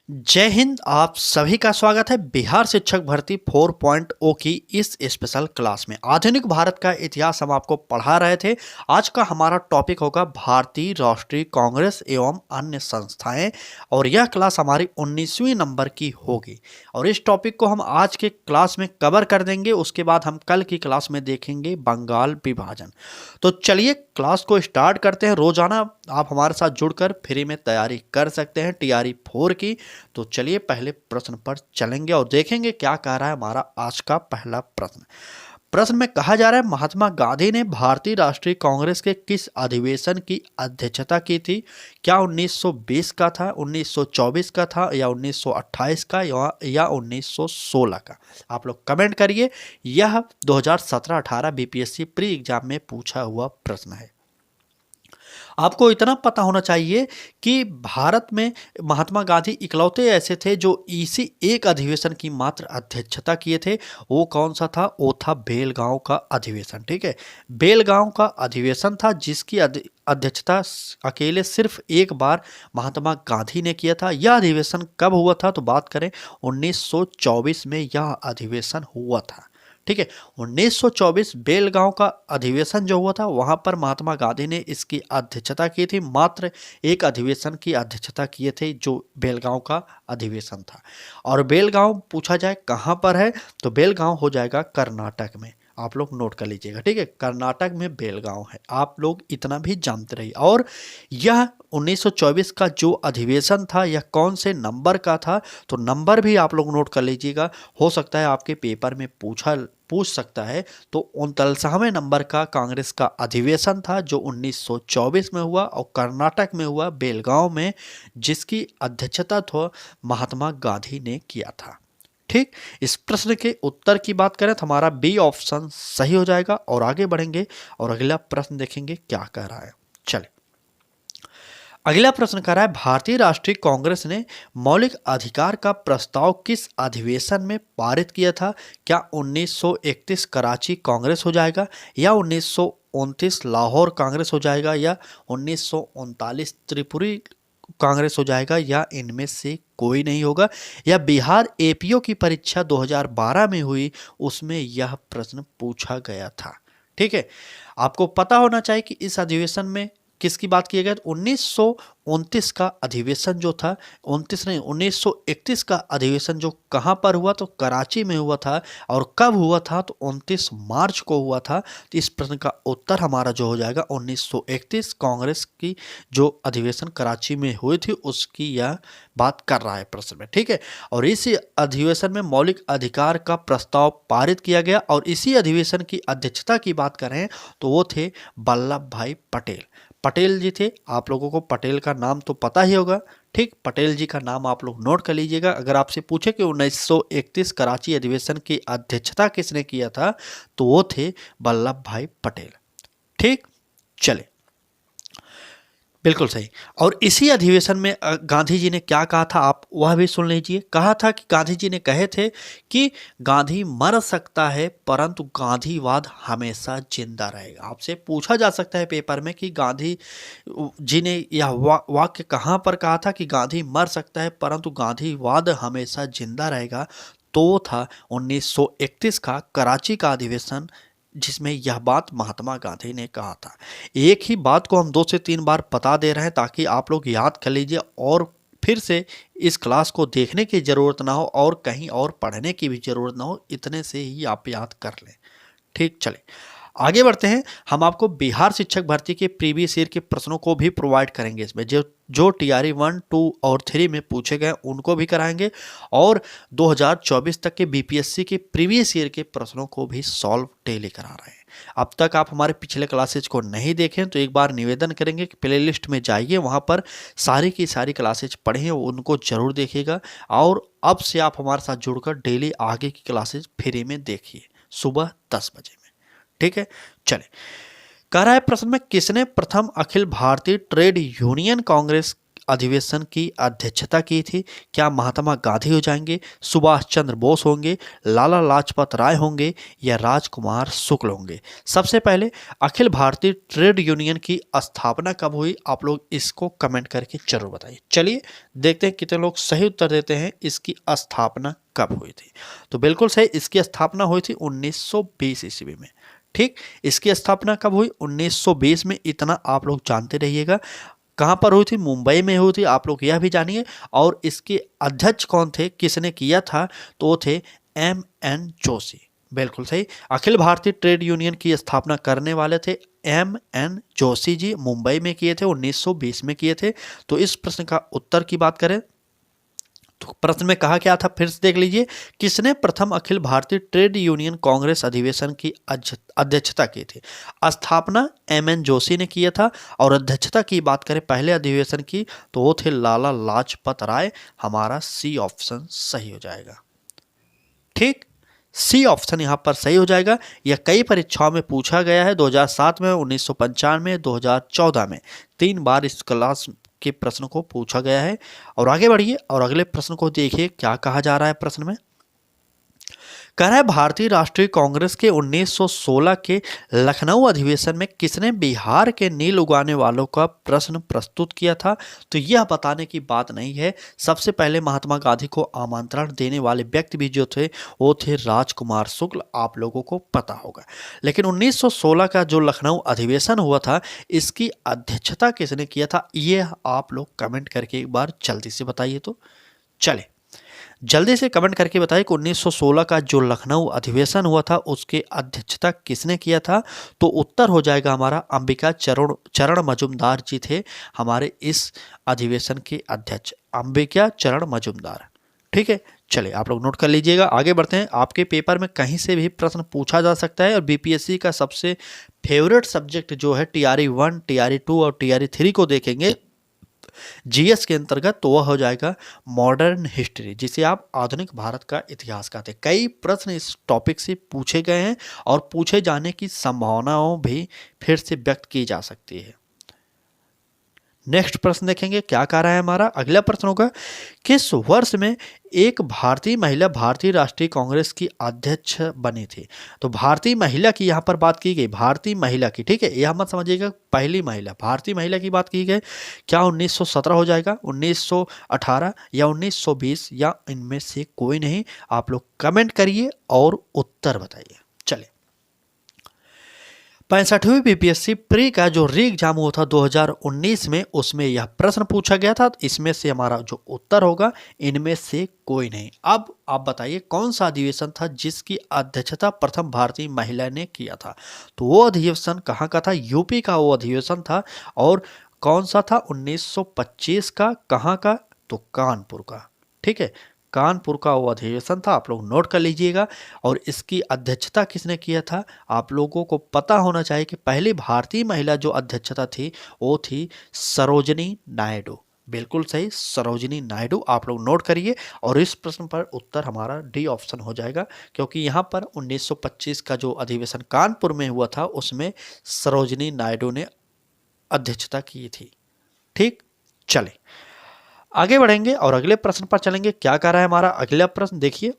जय हिंद। आप सभी का स्वागत है बिहार शिक्षक भर्ती 4.0 की इस स्पेशल क्लास में। आधुनिक भारत का इतिहास हम आपको पढ़ा रहे थे। आज का हमारा टॉपिक होगा भारतीय राष्ट्रीय कांग्रेस एवं अन्य संस्थाएं, और यह क्लास हमारी 19वीं नंबर की होगी। और इस टॉपिक को हम आज के क्लास में कवर कर देंगे। उसके बाद हम कल की क्लास में देखेंगे बंगाल विभाजन। तो चलिए क्लास को स्टार्ट करते हैं। रोजाना आप हमारे साथ जुड़कर फ्री में तैयारी कर सकते हैं टीआरई 4 की। तो चलिए पहले प्रश्न पर चलेंगे और देखेंगे क्या कह रहा है हमारा आज का पहला प्रश्न। प्रश्न में कहा जा रहा है, महात्मा गांधी ने भारतीय राष्ट्रीय कांग्रेस के किस अधिवेशन की अध्यक्षता की थी? क्या 1920 का था, 1924 का था, या 1928 का, या 1916 का? आप लोग कमेंट करिए। यह 2017-18 बीपीएससी प्री एग्जाम में पूछा हुआ प्रश्न है। आपको इतना पता होना चाहिए कि भारत में महात्मा गांधी इकलौते ऐसे थे जो इसी एक अधिवेशन की मात्र अध्यक्षता किए थे। वो कौन सा था? वो था बेलगांव का अधिवेशन। ठीक है, बेलगांव का अधिवेशन था जिसकी अध्यक्षता अकेले सिर्फ एक बार महात्मा गांधी ने किया था। यह अधिवेशन कब हुआ था? तो बात करें 1924 में यह अधिवेशन हुआ था। ठीक है, 1924 बेलगांव का अधिवेशन जो हुआ था वहां पर महात्मा गांधी ने इसकी अध्यक्षता की थी। मात्र एक अधिवेशन की अध्यक्षता किए थे जो बेलगांव का अधिवेशन था। और बेलगांव पूछा जाए कहां पर है तो बेलगांव हो जाएगा कर्नाटक में। आप लोग नोट कर लीजिएगा। ठीक है, कर्नाटक में बेलगांव है। आप लोग इतना भी जानते रहिए। और यह 1924 का जो अधिवेशन था यह कौन से नंबर का था? तो नंबर भी आप लोग नोट कर लीजिएगा। हो सकता है आपके पेपर में पूछ सकता है। तो 39वें नंबर का कांग्रेस का अधिवेशन था जो 1924 में हुआ और कर्नाटक में हुआ बेलगांव में, जिसकी अध्यक्षता तो महात्मा गांधी ने किया था। ठीक, इस प्रश्न के उत्तर की बात करें तो हमारा बी ऑप्शन सही हो जाएगा। और आगे बढ़ेंगे और अगला प्रश्न देखेंगे क्या कह रहा है। चलिए, अगला प्रश्न कह रहा है, भारतीय राष्ट्रीय कांग्रेस ने मौलिक अधिकार का प्रस्ताव किस अधिवेशन में पारित किया था? क्या 1931 कराची कांग्रेस हो जाएगा, या 1929 लाहौर कांग्रेस हो जाएगा, या 1939 त्रिपुरी कांग्रेस हो जाएगा, या इनमें से कोई नहीं होगा? या बिहार एपीओ की परीक्षा 2012 में हुई उसमें यह प्रश्न पूछा गया था? ठीक है, आपको पता होना चाहिए कि इस अधिवेशन में किसकी बात की गई? 1929 का अधिवेशन जो था, 29 नहीं 1931 का अधिवेशन जो कहाँ पर हुआ? तो कराची में हुआ था। और कब हुआ था? तो 29 मार्च को हुआ था। तो इस प्रश्न का उत्तर हमारा जो हो जाएगा 1931 कांग्रेस की जो अधिवेशन कराची में हुई थी उसकी यह बात कर रहा है प्रश्न में। ठीक है, और इसी अधिवेशन में मौलिक अधिकार का प्रस्ताव पारित किया गया। और इसी अधिवेशन की अध्यक्षता की बात करें तो वो थे वल्लभ भाई पटेल। पटेल जी थे। आप लोगों को पटेल का नाम तो पता ही होगा। ठीक, पटेल जी का नाम आप लोग नोट कर लीजिएगा। अगर आपसे पूछे कि 1931 कराची अधिवेशन की अध्यक्षता किसने किया था तो वो थे वल्लभ भाई पटेल। ठीक, चले, बिल्कुल सही। और इसी अधिवेशन में गांधी जी ने क्या कहा था आप वह भी सुन लीजिए। कहा था कि गांधी जी ने कहे थे कि गांधी मर सकता है परंतु गांधीवाद हमेशा जिंदा रहेगा। आपसे पूछा जा सकता है पेपर में कि गांधी जी ने यह वाक्य कहाँ पर कहा था कि गांधी मर सकता है परंतु गांधीवाद हमेशा जिंदा रहेगा? तो वो था 1931 का कराची का अधिवेशन जिसमें यह बात महात्मा गांधी ने कहा था। एक ही बात को हम 2 से 3 बार बता दे रहे हैं ताकि आप लोग याद कर लीजिए और फिर से इस क्लास को देखने की ज़रूरत ना हो और कहीं और पढ़ने की भी ज़रूरत ना हो। इतने से ही आप याद कर लें। ठीक, चले आगे बढ़ते हैं। हम आपको बिहार शिक्षक भर्ती के प्रीवियस ईयर के प्रश्नों को भी प्रोवाइड करेंगे। इसमें जो टीआरई 1, 2 और 3 में पूछे गए उनको भी कराएंगे और 2024 तक के बीपीएससी के प्रीवियस ईयर के प्रश्नों को भी सॉल्व डेली करा रहे हैं। अब तक आप हमारे पिछले क्लासेज को नहीं देखें तो एक बार निवेदन करेंगे कि प्लेलिस्ट में जाइए, वहाँ पर सारी की सारी क्लासेज पढ़ें, उनको जरूर देखिएगा। और अब से आप हमारे साथ जुड़कर डेली आगे की क्लासेज फ्री में देखिए सुबह 10 बजे में। ठीक है, चले कह रहा है प्रश्न में, किसने प्रथम अखिल भारतीय ट्रेड यूनियन कांग्रेस अधिवेशन की अध्यक्षता की थी? क्या महात्मा गांधी हो जाएंगे, सुभाष चंद्र बोस होंगे, लाला लाजपत राय होंगे या राजकुमार शुक्ल होंगे? सबसे पहले अखिल भारतीय ट्रेड यूनियन की स्थापना कब हुई? आप लोग इसको कमेंट करके जरूर बताइए। चलिए देखते हैं कितने लोग सही उत्तर देते हैं। इसकी स्थापना कब हुई थी? तो बिल्कुल सही, इसकी स्थापना हुई थी 1920 ईस्वी में। ठीक, इसकी स्थापना कब हुई? 1920 में। इतना आप लोग जानते रहिएगा। कहाँ पर हुई थी? मुंबई में हुई थी, आप लोग यह भी जानिए। और इसके अध्यक्ष कौन थे, किसने किया था? तो वो थे M.N. जोशी। बिल्कुल सही, अखिल भारतीय ट्रेड यूनियन की स्थापना करने वाले थे M.N. जोशी जी। मुंबई में किए थे, 1920 में किए थे। तो इस प्रश्न का उत्तर की बात करें तो प्रश्न में कहा क्या था, फिर से देख लीजिए। किसने प्रथम अखिल भारतीय ट्रेड यूनियन कांग्रेस अधिवेशन की अध्यक्षता की थी? स्थापना M.N. जोशी ने किया था। और अध्यक्षता की बात करें पहले अधिवेशन की, तो वो थे लाला लाजपत राय। हमारा सी ऑप्शन सही हो जाएगा। ठीक, सी ऑप्शन यहाँ पर सही हो जाएगा। यह कई परीक्षाओं में पूछा गया है, 2007 में, 1995, 2014 में। 3 बार इस क्लास के प्रश्न को पूछा गया है। और आगे बढ़िए और अगले प्रश्न को देखिए क्या कहा जा रहा है प्रश्न में। कह रहा है भारतीय राष्ट्रीय कांग्रेस के 1916 के लखनऊ अधिवेशन में किसने बिहार के नील उगाने वालों का प्रश्न प्रस्तुत किया था? तो यह बताने की बात नहीं है। सबसे पहले महात्मा गांधी को आमंत्रण देने वाले व्यक्ति भी जो थे वो थे राजकुमार शुक्ल, आप लोगों को पता होगा। लेकिन 1916 का जो लखनऊ अधिवेशन हुआ था, इसकी अध्यक्षता किसने किया था? ये आप लोग कमेंट करके एक बार जल्दी से बताइए। तो चले जल्दी से कमेंट करके बताइए कि 1916 का जो लखनऊ अधिवेशन हुआ था उसके अध्यक्षता किसने किया था? तो उत्तर हो जाएगा हमारा अंबिका चरण चरण मजुमदार जी थे हमारे इस अधिवेशन के अध्यक्ष, अंबिका चरण मजुमदार। ठीक है, चलिए आप लोग नोट कर लीजिएगा। आगे बढ़ते हैं। आपके पेपर में कहीं से भी प्रश्न पूछा जा सकता है। और बीपीएससी का सबसे फेवरेट सब्जेक्ट जो है TRE 1, TRE 2 और TRE 3 को देखेंगे जीएस के अंतर्गत, तो वह हो जाएगा मॉडर्न हिस्ट्री, जिसे आप आधुनिक भारत का इतिहास कहते हैं। कई प्रश्न इस टॉपिक से पूछे गए हैं और पूछे जाने की संभावनाओं भी फिर से व्यक्त की जा सकती है। नेक्स्ट प्रश्न देखेंगे क्या कह रहा है हमारा। अगला प्रश्न होगा, किस वर्ष में एक भारतीय महिला भारतीय राष्ट्रीय कांग्रेस की अध्यक्ष बनी थी? तो भारतीय महिला की यहाँ पर बात की गई, भारतीय महिला की। ठीक है, यह मत समझिएगा पहली महिला, भारतीय महिला की बात की गई। क्या 1917 हो जाएगा, 1918 या 1920 या इनमें से कोई नहीं? आप लोग कमेंट करिए और उत्तर बताइए। चलिए 65वीं बीपीएससी प्री का जो री एग्जाम हुआ था 2019 में, उसमें यह प्रश्न पूछा गया था। इसमें से हमारा जो उत्तर होगा इनमें से कोई नहीं। अब आप बताइए कौन सा अधिवेशन था जिसकी अध्यक्षता प्रथम भारतीय महिला ने किया था? तो वो अधिवेशन कहाँ का था? यूपी का वो अधिवेशन था। और कौन सा था? 1925 का। कहाँ का? तो कानपुर का। ठीक है, कानपुर का वो अधिवेशन था, आप लोग नोट कर लीजिएगा। और इसकी अध्यक्षता किसने किया था? आप लोगों को पता होना चाहिए कि पहली भारतीय महिला जो अध्यक्षता थी वो थी सरोजिनी नायडू। बिल्कुल सही, सरोजिनी नायडू। आप लोग नोट करिए। और इस प्रश्न पर उत्तर हमारा डी ऑप्शन हो जाएगा, क्योंकि यहाँ पर 1925 का जो अधिवेशन कानपुर में हुआ था उसमें सरोजिनी नायडू ने अध्यक्षता की थी। ठीक, चले आगे बढ़ेंगे और अगले प्रश्न पर चलेंगे। क्या कह रहा है हमारा अगला प्रश्न, देखिए।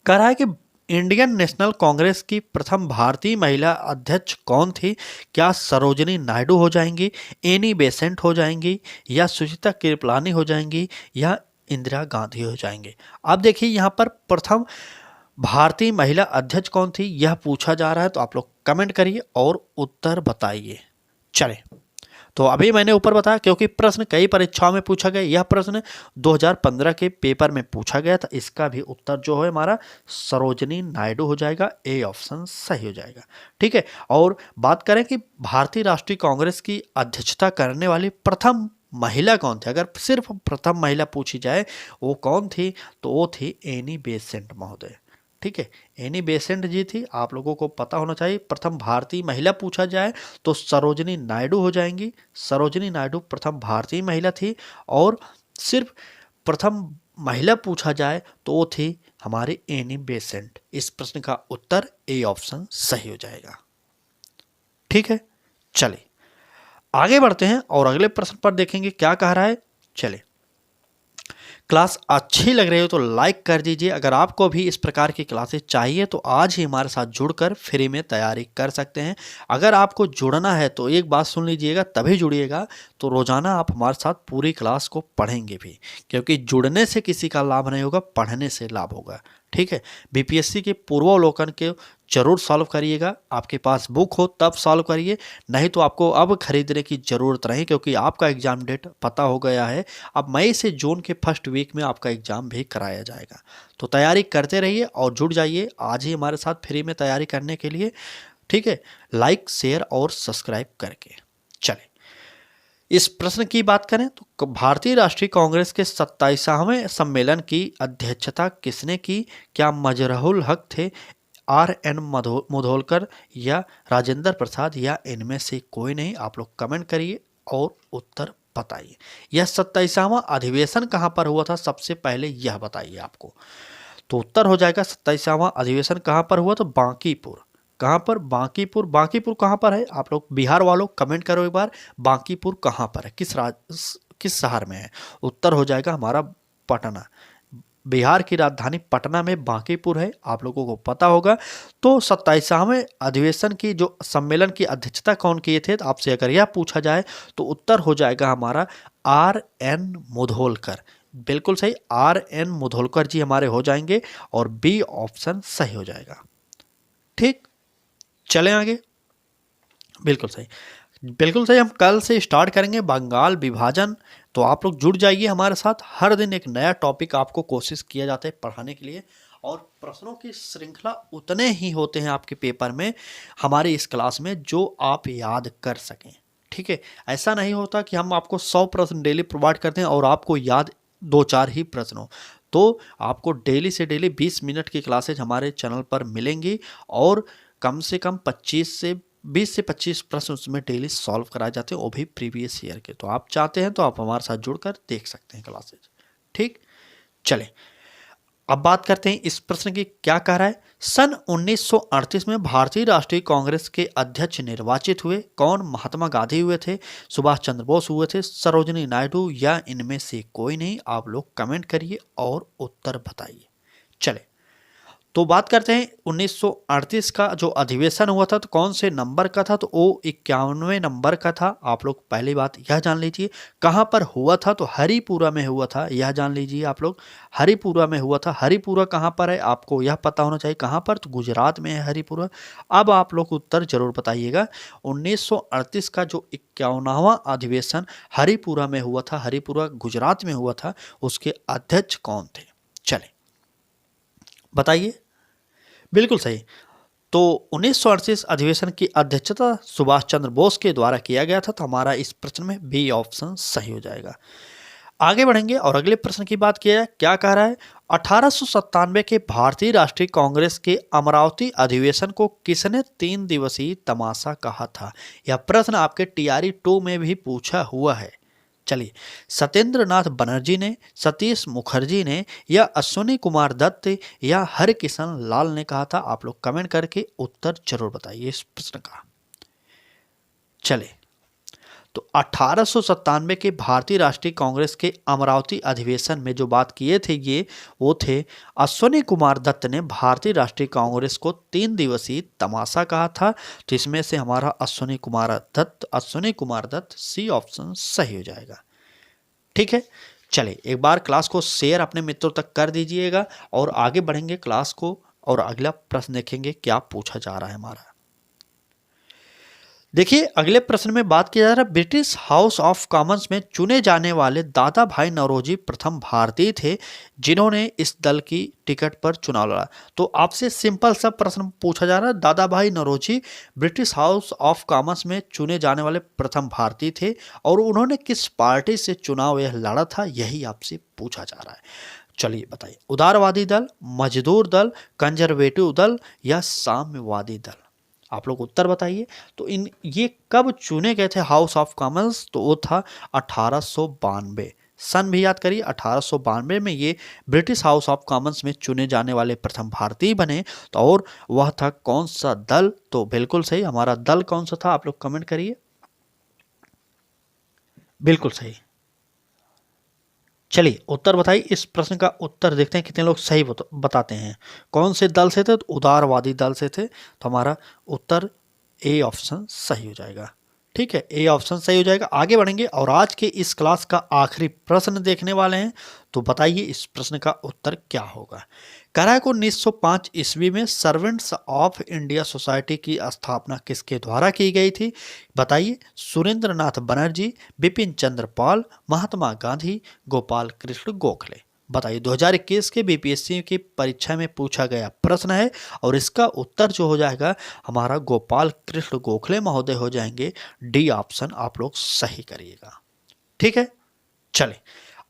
कह रहा है कि इंडियन नेशनल कांग्रेस की प्रथम भारतीय महिला अध्यक्ष कौन थी? क्या सरोजिनी नायडू हो जाएंगी, एनी बेसेंट हो जाएंगी, या सुचिता कृपलानी हो जाएंगी, या इंदिरा गांधी हो जाएंगे? आप देखिए यहाँ पर प्रथम भारतीय महिला अध्यक्ष कौन थी यह पूछा जा रहा है। तो आप लोग कमेंट करिए और उत्तर बताइए। चले, तो अभी मैंने ऊपर बताया क्योंकि प्रश्न कई परीक्षाओं में पूछा गया। यह प्रश्न 2015 के पेपर में पूछा गया था। इसका भी उत्तर जो है हमारा सरोजिनी नायडू हो जाएगा। ए ऑप्शन सही हो जाएगा। ठीक है, और बात करें कि भारतीय राष्ट्रीय कांग्रेस की अध्यक्षता करने वाली प्रथम महिला कौन थी, अगर सिर्फ प्रथम महिला पूछी जाए वो कौन थी, तो वो थी एनी बेसेंट महोदय। ठीक है, एनी बेसेंट जी थी, आप लोगों को पता होना चाहिए। प्रथम भारतीय महिला पूछा जाए तो सरोजिनी नायडू हो जाएंगी। सरोजिनी नायडू प्रथम भारतीय महिला थी। और सिर्फ प्रथम महिला पूछा जाए तो वो थी हमारी एनी बेसेंट। इस प्रश्न का उत्तर ए ऑप्शन सही हो जाएगा। ठीक है, चलिए आगे बढ़ते हैं और अगले प्रश्न पर देखेंगे क्या कह रहा है। चले, क्लास अच्छी लग रही हो तो लाइक कर दीजिए। अगर आपको भी इस प्रकार की क्लासेस चाहिए तो आज ही हमारे साथ जुड़कर फ्री में तैयारी कर सकते हैं। अगर आपको जुड़ना है तो एक बात सुन लीजिएगा, तभी जुड़िएगा तो रोजाना आप हमारे साथ पूरी क्लास को पढ़ेंगे भी, क्योंकि जुड़ने से किसी का लाभ नहीं होगा, पढ़ने से लाभ होगा। ठीक है, बीपीएससी के पूर्वावलोकन के जरूर सॉल्व करिएगा। आपके पास बुक हो तब सॉल्व करिए, नहीं तो आपको अब खरीदने की ज़रूरत नहीं, क्योंकि आपका एग्ज़ाम डेट पता हो गया है। अब मई से जून के फर्स्ट वीक में आपका एग्ज़ाम भी कराया जाएगा। तो तैयारी करते रहिए और जुड़ जाइए आज ही हमारे साथ फ्री में तैयारी करने के लिए। ठीक है, लाइक शेयर और सब्सक्राइब करके। चले, इस प्रश्न की बात करें तो भारतीय राष्ट्रीय कांग्रेस के 27वें सम्मेलन की अध्यक्षता किसने की? क्या मजरूल हक थे, RN मुधोलकर या राजेंद्र प्रसाद, या इनमें से कोई नहीं? आप लोग कमेंट करिए और उत्तर बताइए। यह 27वां अधिवेशन कहाँ पर हुआ था, सबसे पहले यह बताइए आपको। तो उत्तर हो जाएगा 27वां अधिवेशन कहाँ पर हुआ? तो बांकीपुर। कहाँ पर? बांकीपुर। बांकीपुर कहाँ पर है? आप लोग बिहार वालों कमेंट करो एक बार, बांकीपुर कहाँ पर है, किस शहर में है? उत्तर हो जाएगा हमारा पटना। बिहार की राजधानी पटना में बांकीपुर है, आप लोगों को पता होगा। तो 27वें अधिवेशन की जो सम्मेलन की अध्यक्षता कौन किए थे, तो आपसे अगर यह पूछा जाए तो उत्तर हो जाएगा हमारा RN मुधोलकर। बिल्कुल सही, RN मुधोलकर जी हमारे हो जाएंगे और बी ऑप्शन सही हो जाएगा। ठीक, चलें आगे। बिल्कुल सही, बिल्कुल सही। हम कल से स्टार्ट करेंगे बंगाल विभाजन, तो आप लोग जुड़ जाइए हमारे साथ। हर दिन एक नया टॉपिक आपको कोशिश किया जाता है पढ़ाने के लिए, और प्रश्नों की श्रृंखला उतने ही होते हैं आपके पेपर में हमारी इस क्लास में जो आप याद कर सकें। ठीक है, ऐसा नहीं होता कि हम आपको 100 प्रश्न डेली प्रोवाइड करते हैं और आपको याद 2-4 ही प्रश्न हो। तो आपको डेली से डेली 20 मिनट की क्लासेज हमारे चैनल पर मिलेंगी और कम से कम 20 से 25 प्रश्न उसमें डेली सॉल्व कराए जाते हैं, वो भी प्रीवियस ईयर के। तो आप चाहते हैं तो आप हमारे साथ जुड़कर देख सकते हैं क्लासेज। ठीक, चलें अब बात करते हैं इस प्रश्न की क्या कह रहा है। सन 1938 में भारतीय राष्ट्रीय कांग्रेस के अध्यक्ष निर्वाचित हुए कौन? महात्मा गांधी हुए थे, सुभाष चंद्र बोस हुए थे, सरोजिनी नायडू, या इनमें से कोई नहीं? आप लोग कमेंट करिए और उत्तर बताइए। चले, तो बात करते हैं 1938 का जो अधिवेशन हुआ था तो कौन से नंबर का था? तो वो 91वें नंबर का था। आप लोग पहली बात यह जान लीजिए। कहाँ पर हुआ था? तो हरिपुरा में हुआ था, यह जान लीजिए आप लोग। हरिपुरा में हुआ था। हरिपुरा कहाँ पर है आपको यह पता होना चाहिए। कहाँ पर? तो गुजरात में है हरिपुरा। अब आप लोग उत्तर जरूर बताइएगा। 1938 का जो 51वां अधिवेशन हरिपुरा में हुआ था, हरिपुरा गुजरात में हुआ था, उसके अध्यक्ष कौन थे? चले बताइए। बिल्कुल सही, तो 1938 अधिवेशन की अध्यक्षता सुभाष चंद्र बोस के द्वारा किया गया था। तो हमारा इस प्रश्न में बी ऑप्शन सही हो जाएगा। आगे बढ़ेंगे और अगले प्रश्न की बात किया जाए, क्या कह रहा है। 1897 के भारतीय राष्ट्रीय कांग्रेस के अमरावती अधिवेशन को किसने 3 दिवसीय तमाशा कहा था? यह प्रश्न आपके TRE 2 में भी पूछा हुआ है। चलिए, सत्येंद्र नाथ बनर्जी ने, सतीश मुखर्जी ने, या अश्विनी कुमार दत्त, या हरकिशन लाल ने कहा था? आप लोग कमेंट करके उत्तर जरूर बताइए इस प्रश्न का। चले, तो 1897 के भारतीय राष्ट्रीय कांग्रेस के अमरावती अधिवेशन में जो बात किए थे वो थे अश्विनी कुमार दत्त ने भारतीय राष्ट्रीय कांग्रेस को 3 दिवसीय तमाशा कहा था। तो इसमें से हमारा अश्विनी कुमार दत्त सी ऑप्शन सही हो जाएगा। ठीक है, चलिए एक बार क्लास को शेयर अपने मित्रों तक कर दीजिएगा और आगे बढ़ेंगे क्लास को और अगला प्रश्न देखेंगे क्या पूछा जा रहा है हमारा। देखिए, अगले प्रश्न में बात की जा रहा है ब्रिटिश हाउस ऑफ कॉमन्स में चुने जाने वाले दादा भाई नौरोजी प्रथम भारतीय थे जिन्होंने इस दल की टिकट पर चुनाव लड़ा। तो आपसे सिंपल सा प्रश्न पूछा जा रहा है, Dadabhai Naoroji British House of Commons में चुने जाने वाले प्रथम भारतीय थे और उन्होंने किस पार्टी से चुनाव यह लड़ा था, यही आपसे पूछा जा रहा है। चलिए बताइए, उदारवादी दल, मजदूर दल, कंजर्वेटिव दल, या साम्यवादी दल? आप लोग उत्तर बताइए। तो ये कब चुने गए थे हाउस ऑफ कॉमन्स? तो वो था 1892। सन भी याद करिए, 1892 में ये ब्रिटिश हाउस ऑफ कॉमन्स में चुने जाने वाले प्रथम भारतीय बने। तो और वह था कौन सा दल? तो बिल्कुल सही, हमारा दल कौन सा था? आप लोग कमेंट करिए। बिल्कुल सही। चलिए उत्तर बताइए, इस प्रश्न का उत्तर देखते हैं कितने लोग सही बताते हैं। कौन से दल से थे? तो उदारवादी दल से थे। तो हमारा उत्तर ए ऑप्शन सही हो जाएगा। ठीक है, ए ऑप्शन सही हो जाएगा। आगे बढ़ेंगे और आज के इस क्लास का आखिरी प्रश्न देखने वाले हैं। तो बताइए इस प्रश्न का उत्तर क्या होगा। करा को 1905 ईस्वी में सर्वेंट्स ऑफ इंडिया सोसाइटी की स्थापना किसके द्वारा की गई थी? बताइए। सुरेंद्र नाथ बनर्जी, बिपिन चंद्र पाल, महात्मा गांधी, गोपाल कृष्ण गोखले। बताइए, 2021 के बीपीएससी की परीक्षा में पूछा गया प्रश्न है और इसका उत्तर जो हो जाएगा हमारा गोपाल कृष्ण गोखले महोदय हो जाएंगे। डी ऑप्शन आप लोग सही करिएगा। ठीक है, चले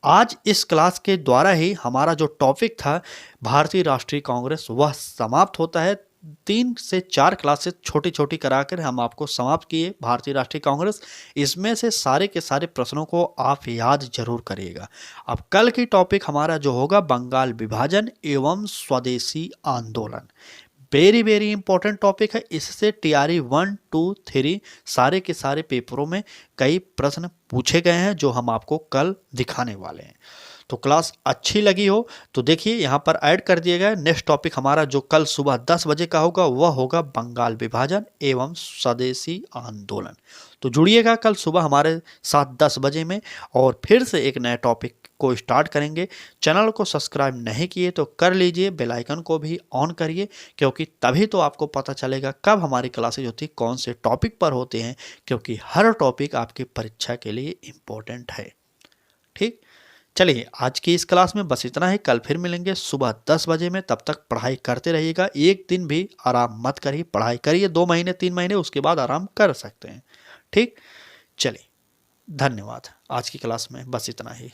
आज इस क्लास के द्वारा ही हमारा जो टॉपिक था भारतीय राष्ट्रीय कांग्रेस वह समाप्त होता है। 3 से 4 क्लासेस छोटी छोटी कराकर हम आपको समाप्त किए भारतीय राष्ट्रीय कांग्रेस। इसमें से सारे के सारे प्रश्नों को आप याद जरूर करिएगा। अब कल की टॉपिक हमारा जो होगा बंगाल विभाजन एवं स्वदेशी आंदोलन। वेरी वेरी इंपॉर्टेंट टॉपिक है। इससे टीआरई 1, 2, 3 सारे के सारे पेपरों में कई प्रश्न पूछे गए हैं जो हम आपको कल दिखाने वाले हैं। तो क्लास अच्छी लगी हो तो देखिए यहाँ पर ऐड कर दिया गया। नेक्स्ट टॉपिक हमारा जो कल सुबह 10 बजे का होगा वह होगा बंगाल विभाजन एवं स्वदेशी आंदोलन। तो जुड़िएगा कल सुबह हमारे साथ 10 बजे में और फिर से एक नए टॉपिक को स्टार्ट करेंगे। चैनल को सब्सक्राइब नहीं किए तो कर लीजिए, बेल आइकन को भी ऑन करिए क्योंकि तभी तो आपको पता चलेगा कब हमारी क्लासेज होती कौन से टॉपिक पर होते हैं, क्योंकि हर टॉपिक आपकी परीक्षा के लिए इम्पोर्टेंट है। ठीक, चलिए आज की इस क्लास में बस इतना ही। कल फिर मिलेंगे सुबह 10 बजे में। तब तक पढ़ाई करते रहिएगा। एक दिन भी आराम मत करिए, पढ़ाई करिए 2 महीने 3 महीने, उसके बाद आराम कर सकते हैं। ठीक, चलिए धन्यवाद। आज की क्लास में बस इतना ही।